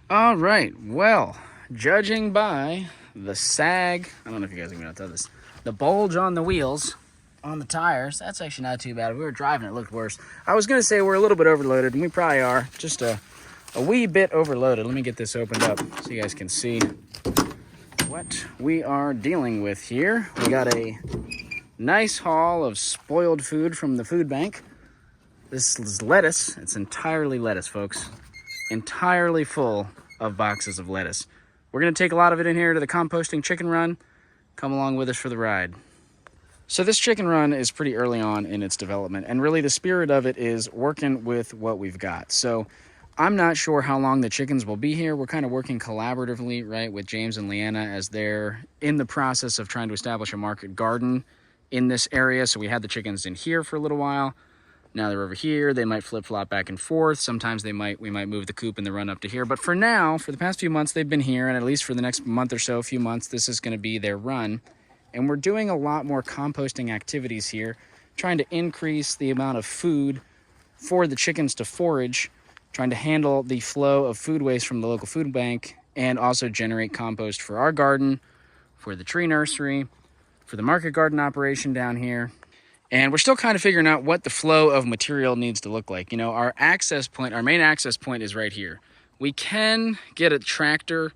All right, well, judging by the sag, I don't know if you guys are going to tell this, the bulge on the wheels, on the tires, that's actually not too bad. We were driving, it looked worse. I was going to say we're a little bit overloaded, and we probably are, just a wee bit overloaded. Let me get this opened up so you guys can see what we are dealing with here. We got a nice haul of spoiled food from the food bank. This is lettuce. It's entirely lettuce, folks. Entirely full of boxes of lettuce. We're going to take a lot of it in here to the composting chicken run. Come along with us for the ride. So this chicken run is pretty early on in its development, and really the spirit of it is working with what we've got. So I'm not sure how long the chickens will be here. We're kind of working collaboratively, right, with James and Leanna as they're in the process of trying to establish a market garden in this area. So we had the chickens in here for a little while. Now they're over here. They might flip-flop back and forth. Sometimes we might move the coop and the run up to here. But for now, for the past few months, they've been here, and at least for the next month or so, few months, this is going to be their run. And we're doing a lot more composting activities here, trying to increase the amount of food for the chickens to forage, trying to handle the flow of food waste from the local food bank, and also generate compost for our garden, for the tree nursery, for the market garden operation down here. And we're still kind of figuring out what the flow of material needs to look like. You know, our access point, our main access point is right here. We can get a tractor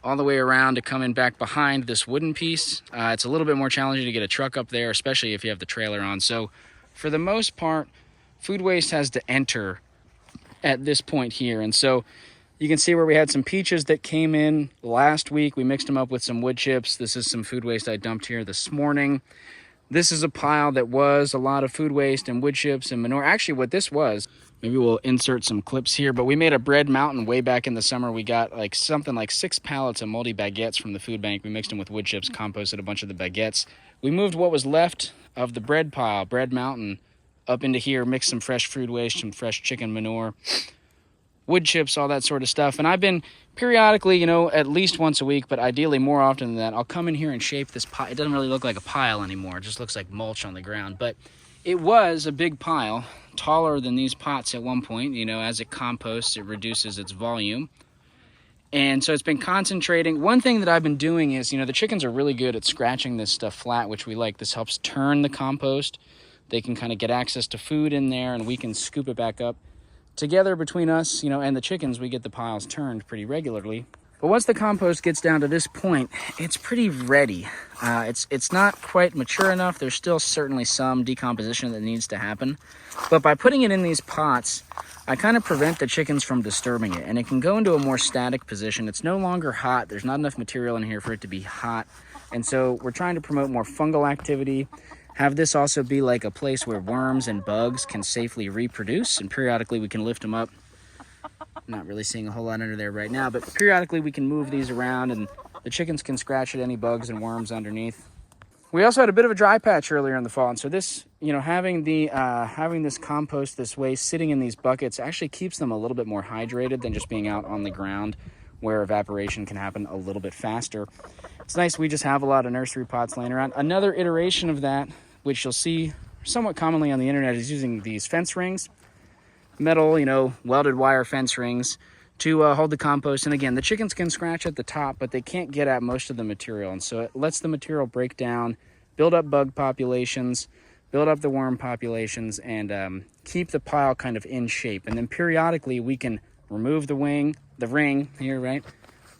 all the way around to come in back behind this wooden piece. It's a little bit more challenging to get a truck up there, especially if you have the trailer on. So for the most part, food waste has to enter at this point here. And so you can see where we had some peaches that came in last week. We mixed them up with some wood chips. This is some food waste I dumped here this morning. This is a pile that was a lot of food waste and wood chips and manure. Actually, what this was, maybe we'll insert some clips here, but we made a bread mountain way back in the summer. We got like something like 6 pallets of moldy baguettes from the food bank. We mixed them with wood chips, composted a bunch of the baguettes. We moved what was left of the bread pile, bread mountain, up into here, mixed some fresh food waste, some fresh chicken manure, wood chips, all that sort of stuff. And I've been periodically, you know, at least once a week, but ideally more often than that, I'll come in here and shape this pile. It doesn't really look like a pile anymore. It just looks like mulch on the ground. But it was a big pile, taller than these pots at one point. You know, as it composts, it reduces its volume. And so it's been concentrating. One thing that I've been doing is, you know, the chickens are really good at scratching this stuff flat, which we like. This helps turn the compost. They can kind of get access to food in there, and we can scoop it back up. Together between us, you know, and the chickens, we get the piles turned pretty regularly. But once the compost gets down to this point, it's pretty ready. It's not quite mature enough. There's still certainly some decomposition that needs to happen. But by putting it in these pots, I kind of prevent the chickens from disturbing it. And it can go into a more static position. It's no longer hot. There's not enough material in here for it to be hot. And so we're trying to promote more fungal activity. Have this also be like a place where worms and bugs can safely reproduce, and periodically we can lift them up. I'm not really seeing a whole lot under there right now, but periodically we can move these around and the chickens can scratch at any bugs and worms underneath. We also had a bit of a dry patch earlier in the fall, and so this, you know, having this compost, this waste sitting in these buckets actually keeps them a little bit more hydrated than just being out on the ground where evaporation can happen a little bit faster. It's nice we just have a lot of nursery pots laying around. Another iteration of that, which you'll see somewhat commonly on the internet, is using these fence rings, metal, you know, welded wire fence rings to hold the compost. And again, the chickens can scratch at the top, but they can't get at most of the material. And so it lets the material break down, build up bug populations, build up the worm populations, and keep the pile kind of in shape. And then periodically we can remove the ring here, right?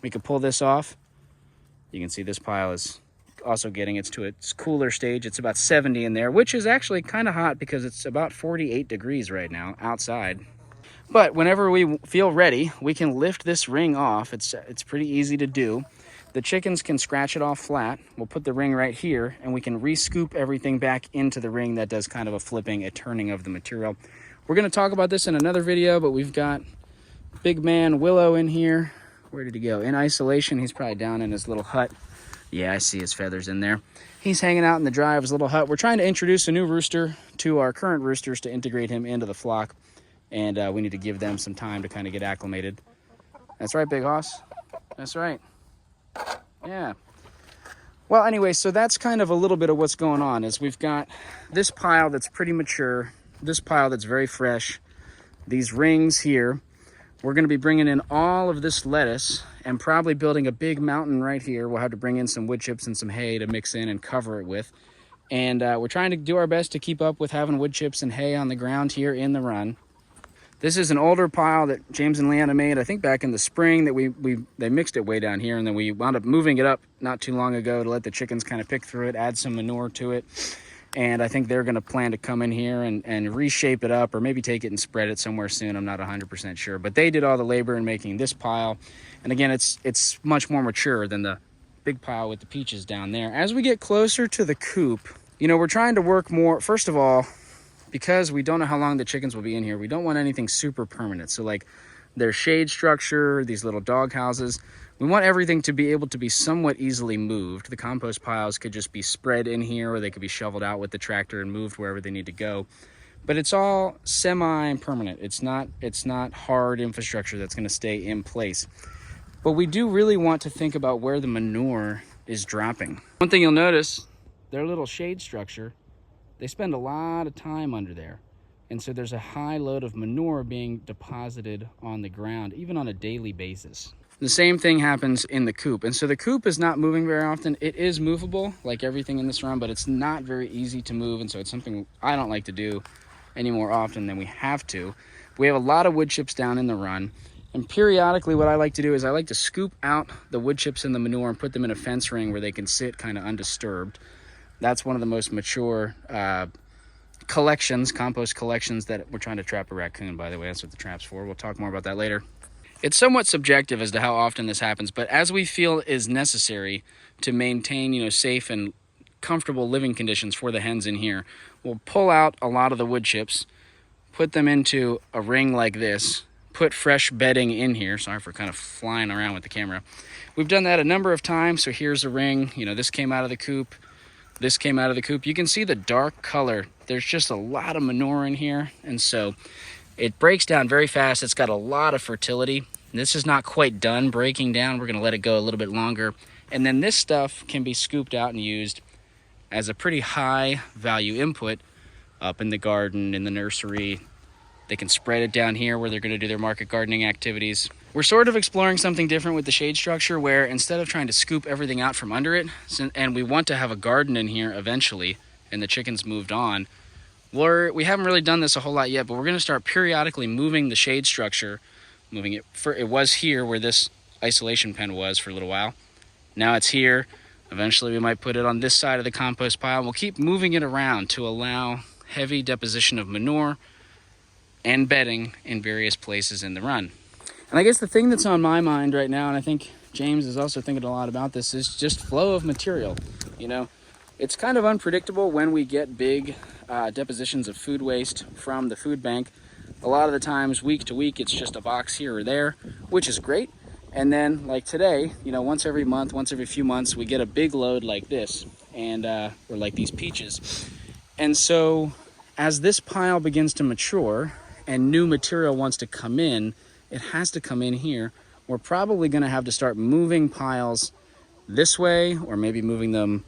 We can pull this off. You can see this pile is also getting to its cooler stage. It's about 70 in there, which is actually kind of hot because it's about 48 degrees right now outside. But whenever we feel ready, we can lift this ring off. It's pretty easy to do. The chickens can scratch it off flat. We'll put the ring right here, and we can re-scoop everything back into the ring. That does kind of a turning of the material. We're going to talk about this in another video, but we've got big man Willow in here. Where did he go? In isolation. He's probably down in his little hut. Yeah, I see his feathers in there. He's hanging out in the dry of his little hut. We're trying to introduce a new rooster to our current roosters to integrate him into the flock. And we need to give them some time to kind of get acclimated. That's right, Big Hoss. That's right. Yeah. Well, anyway, so that's kind of a little bit of what's going on. Is we've got this pile that's pretty mature, this pile that's very fresh, these rings here. We're going to be bringing in all of this lettuce and probably building a big mountain right here. We'll have to bring in some wood chips and some hay to mix in and cover it with. And we're trying to do our best to keep up with having wood chips and hay on the ground here in the run. This is an older pile that James and Leanna made, I think back in the spring, that they mixed it way down here, and then we wound up moving it up not too long ago to let the chickens kind of pick through it, add some manure to it. And I think they're going to plan to come in here and reshape it up, or maybe take it and spread it somewhere soon. I'm not 100% sure. But they did all the labor in making this pile. And again, it's much more mature than the big pile with the peaches down there. As we get closer to the coop, you know, we're trying to work more, first of all, because we don't know how long the chickens will be in here, we don't want anything super permanent. So like their shade structure, these little dog houses, we want everything to be able to be somewhat easily moved. The compost piles could just be spread in here, or they could be shoveled out with the tractor and moved wherever they need to go. But it's all semi-permanent. It's not hard infrastructure that's going to stay in place. But we do really want to think about where the manure is dropping. One thing you'll notice, their little shade structure, they spend a lot of time under there. And so there's a high load of manure being deposited on the ground, even on a daily basis. The same thing happens in the coop. And so the coop is not moving very often. It is movable, like everything in this run, but it's not very easy to move. And so it's something I don't like to do any more often than we have to. We have a lot of wood chips down in the run. And periodically what I like to do is I like to scoop out the wood chips and the manure and put them in a fence ring where they can sit kind of undisturbed. That's one of the most mature collections, compost collections, that we're trying to trap a raccoon, by the way. That's what the trap's for. We'll talk more about that later. It's somewhat subjective as to how often this happens, but as we feel is necessary to maintain, you know, safe and comfortable living conditions for the hens in here, we'll pull out a lot of the wood chips, put them into a ring like this, put fresh bedding in here. Sorry for kind of flying around with the camera. We've done that a number of times. So here's a ring. You know, this came out of the coop. This came out of the coop. You can see the dark color. There's just a lot of manure in here. And so it breaks down very fast. It's got a lot of fertility. This is not quite done breaking down. We're going to let it go a little bit longer. And then this stuff can be scooped out and used as a pretty high value input up in the garden, in the nursery. They can spread it down here where they're going to do their market gardening activities. We're sort of exploring something different with the shade structure, where instead of trying to scoop everything out from under it, and we want to have a garden in here eventually, and the chickens moved on, we haven't really done this a whole lot yet, but we're going to start periodically moving the shade structure, moving it. It was here where this isolation pen was for a little while. Now it's here. Eventually we might put it on this side of the compost pile. We'll keep moving it around to allow heavy deposition of manure and bedding in various places in the run. And I guess the thing that's on my mind right now, and I think James is also thinking a lot about this, is just flow of material. You know, it's kind of unpredictable when we get big depositions of food waste from the food bank. A lot of the times, week to week, it's just a box here or there, which is great. And then, like today, you know, once every month, once every few months, we get a big load like this, and or like these peaches. And so, as this pile begins to mature and new material wants to come in, it has to come in here. We're probably going to have to start moving piles this way, or maybe moving them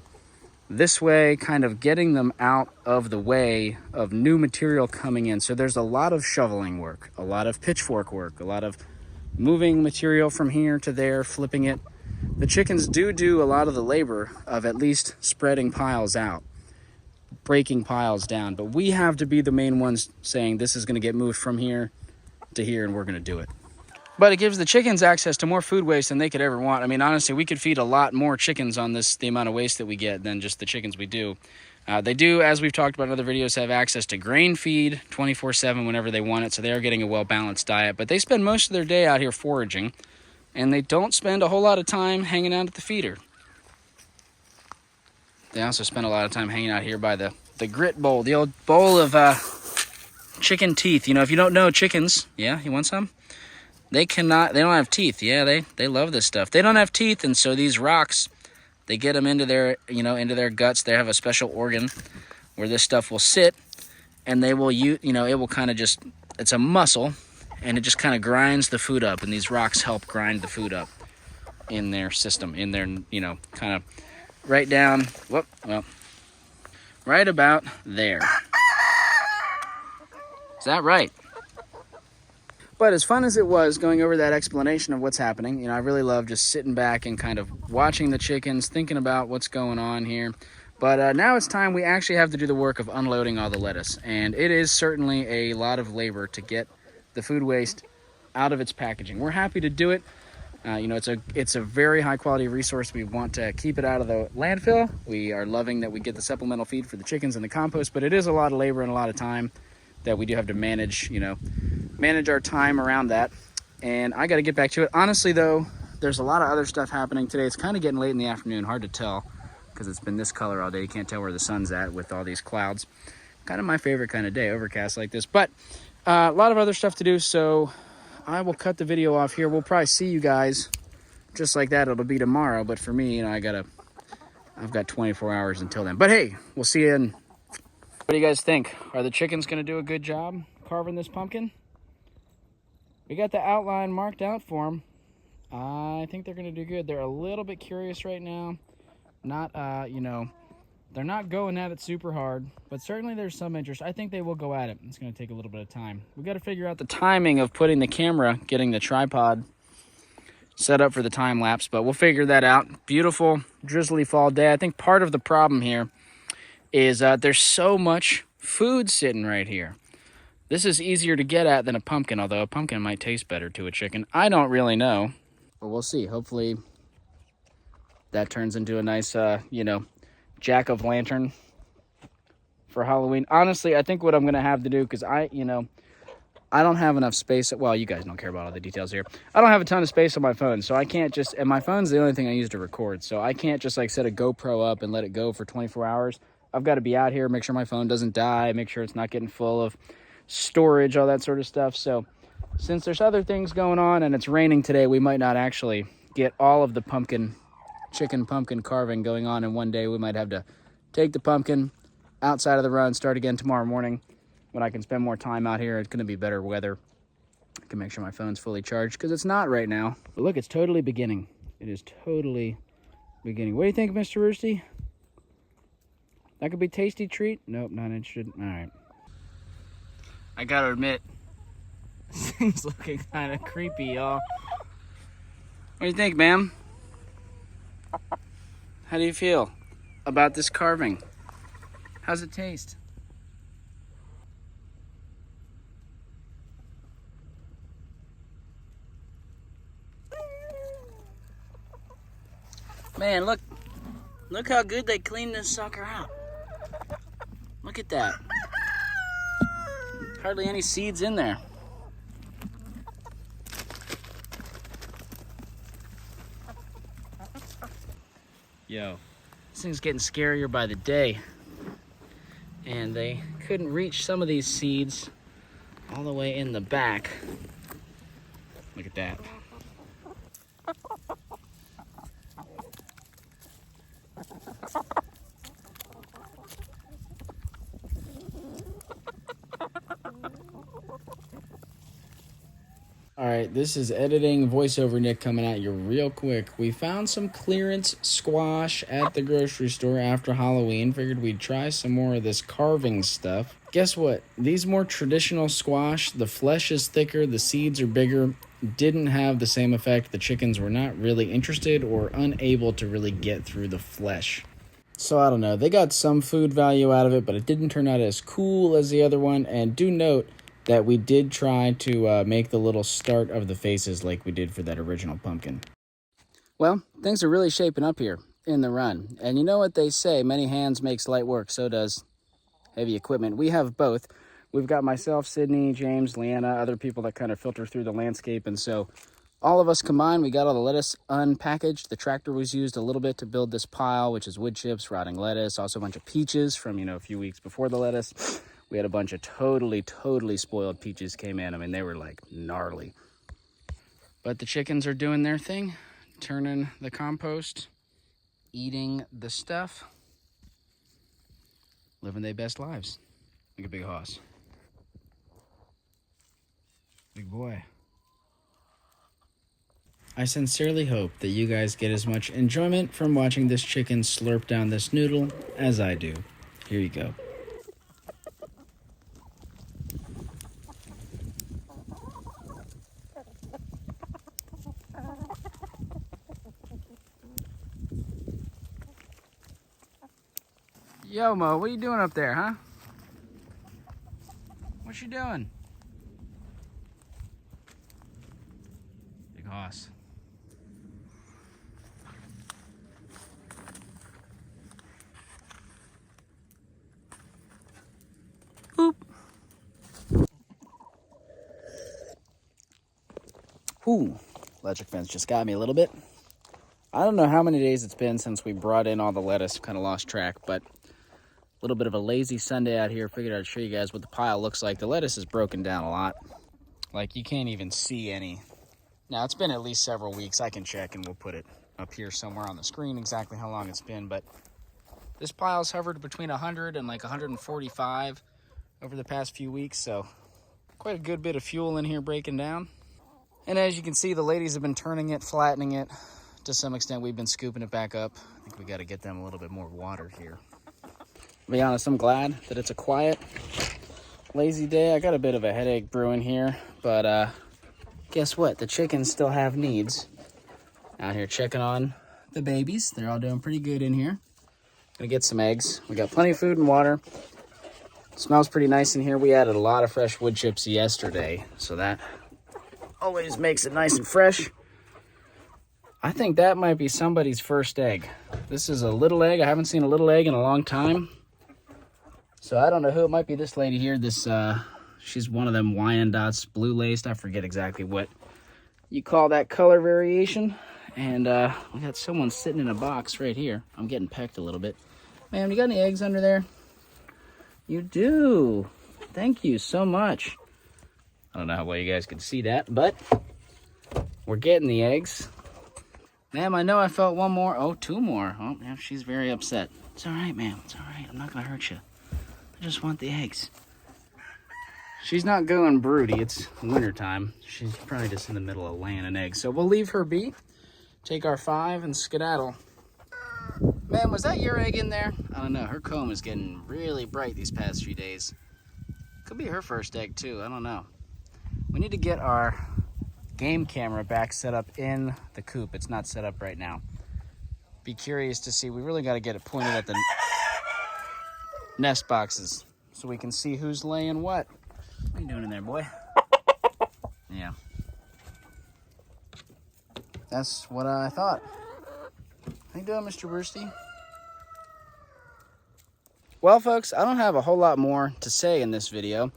this way, kind of getting them out of the way of new material coming in. So there's a lot of shoveling work, a lot of pitchfork work, a lot of moving material from here to there, flipping it. The chickens do a lot of the labor of at least spreading piles out, breaking piles down, but we have to be the main ones saying this is going to get moved from here to here, and we're going to do it. But it gives the chickens access to more food waste than they could ever want. I mean, honestly, we could feed a lot more chickens on the amount of waste that we get than just the chickens we do. They do, as we've talked about in other videos, have access to grain feed 24/7 whenever they want it, so they are getting a well-balanced diet. But they spend most of their day out here foraging, and they don't spend a whole lot of time hanging out at the feeder. They also spend a lot of time hanging out here by the grit bowl, the old bowl of chicken teeth. You know, if you don't know chickens, yeah, you want some? They don't have teeth. Yeah, they love this stuff. They don't have teeth, and so these rocks, they get them into their, into their guts. They have a special organ where this stuff will sit, and they will, it will kind of just, it's a muscle, and it just kind of grinds the food up, and these rocks help grind the food up in their system, in their, kind of right down, right about there. Is that right? But as fun as it was going over that explanation of what's happening, you know, I really love just sitting back and kind of watching the chickens, thinking about what's going on here. But now it's time we actually have to do the work of unloading all the lettuce. And it is certainly a lot of labor to get the food waste out of its packaging. We're happy to do it. You know, it's a very high quality resource. We want to keep it out of the landfill. We are loving that we get the supplemental feed for the chickens and the compost, but it is a lot of labor and a lot of time that we do have to manage, you know, manage our time around that. And I got to get back to it. Honestly, though, there's a lot of other stuff happening today. It's kind of getting late in the afternoon, hard to tell because it's been this color all day. You can't tell where the sun's at with all these clouds. Kind of my favorite kind of day, overcast like this. But a lot of other stuff to do, so I will cut the video off here. We'll probably see you guys just like that. It'll be tomorrow, but for me, you know, I've got 24 hours until then. But hey, we'll see you in. What do you guys think? Are the chickens gonna do a good job carving this pumpkin? We got the outline marked out for them. I think they're gonna do good. They're a little bit curious right now. Not, you know, they're not going at it super hard, but certainly there's some interest. I think they will go at it. It's going to take a little bit of time. We got to figure out the timing of putting the camera, getting the tripod set up for the time lapse, but we'll figure that out. Beautiful, drizzly fall day. I think part of the problem here is there's so much food sitting right here. This is easier to get at than a pumpkin, although a pumpkin might taste better to a chicken. I don't really know, but we'll see. Hopefully that turns into a nice, you know, jack-o'-lantern for Halloween. Honestly, I think what I'm going to have to do, because I don't have enough space. Well, you guys don't care about all the details here. I don't have a ton of space on my phone, so I can't just, and my phone's the only thing I use to record, so I can't just like set a GoPro up and let it go for 24 hours. I've got to be out here, make sure my phone doesn't die, make sure it's not getting full of storage, all that sort of stuff. So since there's other things going on and it's raining today, we might not actually get all of the chicken pumpkin carving going on in one day. We might have to take the pumpkin outside of the run, start again tomorrow morning when I can spend more time out here. It's going to be better weather. I can make sure my phone's fully charged because it's not right now. But look, it's totally beginning. It is totally beginning. What do you think, Mr. Roosty? That could be a tasty treat? Nope, not interested. All right. I got to admit, this thing's looking kind of creepy, y'all. What do you think, ma'am? How do you feel about this carving? How's it taste? Man, look how good they cleaned this sucker out. Look at that. Hardly any seeds in there. Yo, this thing's getting scarier by the day. And they couldn't reach some of these seeds all the way in the back. Look at that. All right, this is editing voiceover Nick coming at you real quick. We found some clearance squash at the grocery store after Halloween. Figured we'd try some more of this carving stuff. Guess what? These more traditional squash, the flesh is thicker, the seeds are bigger, didn't have the same effect. The chickens were not really interested or unable to really get through the flesh. So I don't know. They got some food value out of it, but it didn't turn out as cool as the other one. And do note that we did try to make the little start of the faces like we did for that original pumpkin. Well, things are really shaping up here in the run. And you know what they say, many hands makes light work, so does heavy equipment. We have both. We've got myself, Sydney, James, Leanna, other people that kind of filter through the landscape. And so all of us combined, we got all the lettuce unpackaged. The tractor was used a little bit to build this pile, which is wood chips, rotting lettuce, also a bunch of peaches from, a few weeks before the lettuce. We had a bunch of totally spoiled peaches came in. I mean, they were like gnarly. But the chickens are doing their thing, turning the compost, eating the stuff, living their best lives. Like a big hoss. Big boy. I sincerely hope that you guys get as much enjoyment from watching this chicken slurp down this noodle as I do. Here you go. Yo, Mo, what are you doing up there, huh? What you doing? Big hoss. Boop. Ooh, electric fence just got me a little bit. I don't know how many days it's been since we brought in all the lettuce. Kind of lost track, but a little bit of a lazy Sunday out here. Figured I'd show you guys what the pile looks like. The lettuce is broken down a lot. Like, you can't even see any. Now, it's been at least several weeks. I can check, and we'll put it up here somewhere on the screen exactly how long it's been. But this pile's hovered between 100 and like 145 over the past few weeks. So quite a good bit of fuel in here breaking down. And as you can see, the ladies have been turning it, flattening it. To some extent, we've been scooping it back up. I think we got to get them a little bit more water here. To be honest, I'm glad that it's a quiet, lazy day. I got a bit of a headache brewing here, but guess what? The chickens still have needs. Out here checking on the babies. They're all doing pretty good in here. Gonna get some eggs. We got plenty of food and water. Smells pretty nice in here. We added a lot of fresh wood chips yesterday, so that always makes it nice and fresh. I think that might be somebody's first egg. This is a little egg. I haven't seen a little egg in a long time. So I don't know who it might be. This lady here, she's one of them Wyandottes, blue laced. I forget exactly what you call that color variation. And we got someone sitting in a box right here. I'm getting pecked a little bit. Ma'am, you got any eggs under there? You do. Thank you so much. I don't know how well you guys can see that, but we're getting the eggs. Ma'am, I know I felt one more. Oh, two more. Oh, yeah, she's very upset. It's all right, ma'am. It's all right. I'm not going to hurt you. I just want the eggs. She's not going broody. It's wintertime. She's probably just in the middle of laying an egg. So we'll leave her be. Take our 5 and skedaddle. Ma'am, was that your egg in there? I don't know. Her comb is getting really bright these past few days. Could be her first egg, too. I don't know. We need to get our game camera back set up in the coop. It's not set up right now. Be curious to see. We really got to get it pointed at the nest boxes so we can see who's laying what. What are you doing in there, boy? Yeah. That's what I thought. How you doing, Mr. Bursty? Well, folks, I don't have a whole lot more to say in this video.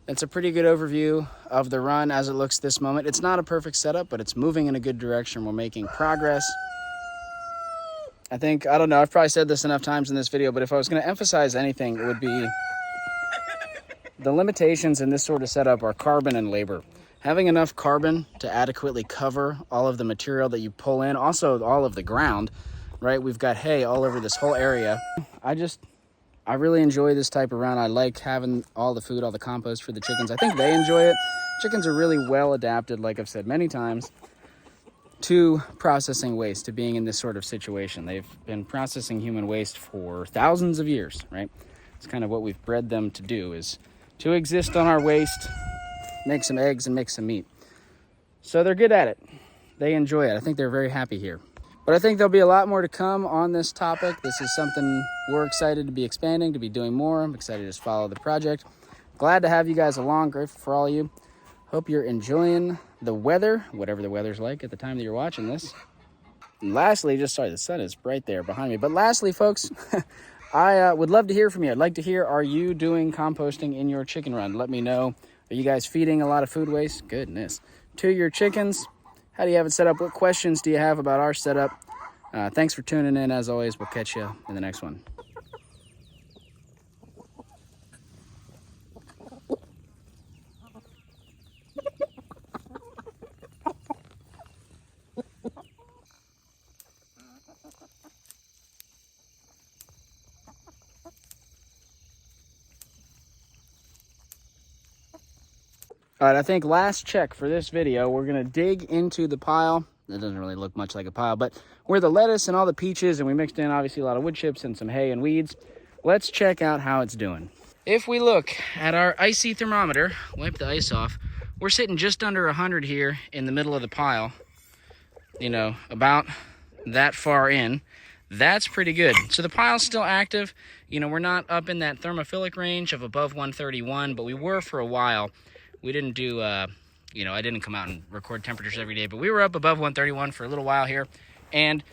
It's a pretty good overview of the run as it looks this moment. It's not a perfect setup, but it's moving in a good direction. We're making progress. I don't know, I've probably said this enough times in this video, but if I was going to emphasize anything, it would be the limitations in this sort of setup are carbon and labor. Having enough carbon to adequately cover all of the material that you pull in, also all of the ground, right? We've got hay all over this whole area. I really enjoy this type of run. I like having all the food, all the compost for the chickens. I think they enjoy it. Chickens are really well adapted, like I've said many times, to processing waste, to being in this sort of situation. They've been processing human waste for thousands of years, right? It's kind of what we've bred them to do, is to exist on our waste, make some eggs and make some meat. So they're good at it. They enjoy it. I think they're very happy here. But I think there'll be a lot more to come on this topic. This is something we're excited to be expanding, to be doing more. I'm excited to just follow the project. Glad to have you guys along. Grateful for all of you. Hope you're enjoying the weather, whatever the weather's like at the time that you're watching this. And lastly, the sun is right there behind me. But lastly, folks, I would love to hear from you. I'd like to hear, are you doing composting in your chicken run? Let me know. Are you guys feeding a lot of food waste? Goodness. To your chickens? How do you have it set up? What questions do you have about our setup? Thanks for tuning in. As always, we'll catch you in the next one. All right, I think last check for this video, we're gonna dig into the pile. It doesn't really look much like a pile, but where the lettuce and all the peaches, and we mixed in obviously a lot of wood chips and some hay and weeds. Let's check out how it's doing. If we look at our icy thermometer, wipe the ice off, we're sitting just under 100 here in the middle of the pile. You know, about that far in. that's pretty good. So the pile's still active. You know, we're not up in that thermophilic range of above 131, but we were for a while. We didn't do, you know, I didn't come out and record temperatures every day, but we were up above 131 for a little while here. And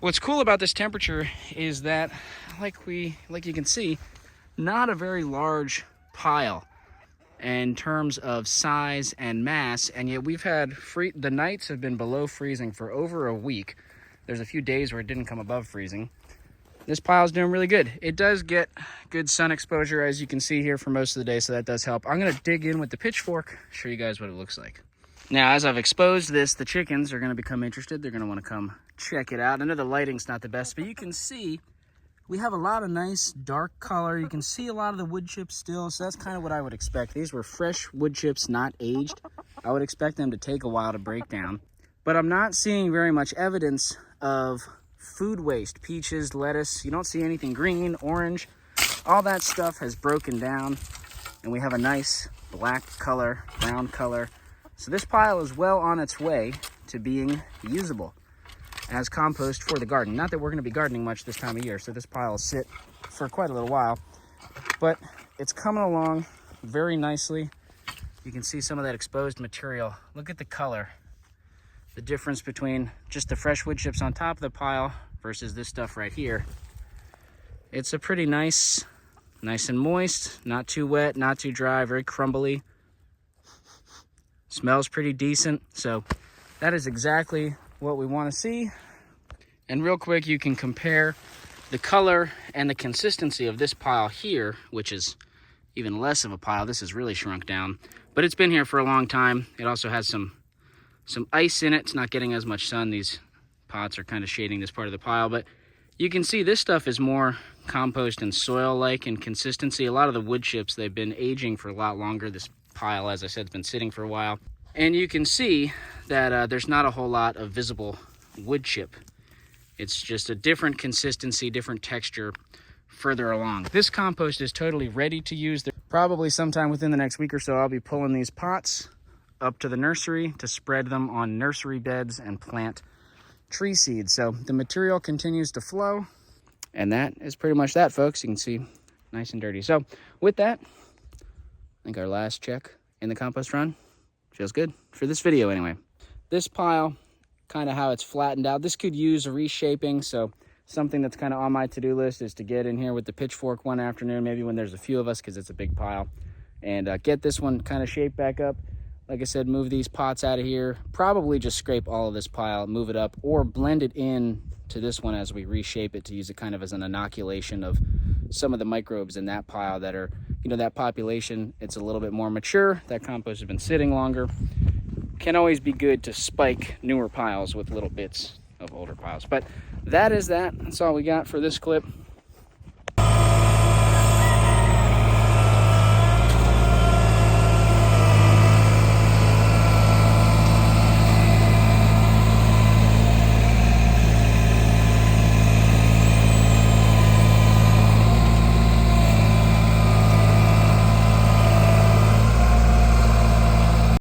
what's cool about this temperature is that, like you can see, not a very large pile in terms of size and mass, and yet we've had the nights have been below freezing for over a week. There's a few days where it didn't come above freezing. This pile's doing really good. It does get good sun exposure, as you can see here, for most of the day, so that does help. I'm gonna dig in with the pitchfork, show you guys what it looks like. Now, as I've exposed this, the chickens are gonna become interested. They're gonna wanna come check it out. I know the lighting's not the best, but you can see we have a lot of nice dark color. You can see a lot of the wood chips still, so that's kind of what I would expect. These were fresh wood chips, not aged. I would expect them to take a while to break down. But I'm not seeing very much evidence of food waste, peaches, lettuce. You don't see anything green, orange. All that stuff has broken down, and we have a nice black color, brown color. So this pile is well on its way to being usable as compost for the garden. Not that we're going to be gardening much this time of year, so this pile will sit for quite a little while, but it's coming along very nicely. You can see some of that exposed material. Look at the color, the difference between just the fresh wood chips on top of the pile versus this stuff right here. It's a pretty nice and moist, not too wet, not too dry, very crumbly. Smells pretty decent, so that is exactly what we want to see. And real quick, you can compare the color and the consistency of this pile here, which is even less of a pile. This has really shrunk down, but it's been here for a long time. It also has some ice in it. It's not getting as much sun. These pots are kind of shading this part of the pile, but you can see this stuff is more compost and soil-like in consistency. A lot of the wood chips, they've been aging for a lot longer. This pile, as I said, has been sitting for a while. And you can see that there's not a whole lot of visible wood chip. It's just a different consistency, different texture further along. This compost is totally ready to use. Probably sometime within the next week or so, I'll be pulling these pots up to the nursery to spread them on nursery beds and plant tree seeds. So the material continues to flow, and that is pretty much that, folks. You can see nice and dirty. So with that, I think our last check in the compost run feels good for this video anyway. This pile, kind of how it's flattened out. This could use a reshaping, so something that's kind of on my to-do list is to get in here with the pitchfork one afternoon, maybe when there's a few of us, because it's a big pile, and get this one kind of shaped back up. Like I said, move these pots out of here. Probably just scrape all of this pile, move it up, or blend it in to this one as we reshape it to use it kind of as an inoculation of some of the microbes in that pile that are, you know, that population, it's a little bit more mature. That compost has been sitting longer. Can always be good to spike newer piles with little bits of older piles. But that is that. That's all we got for this clip.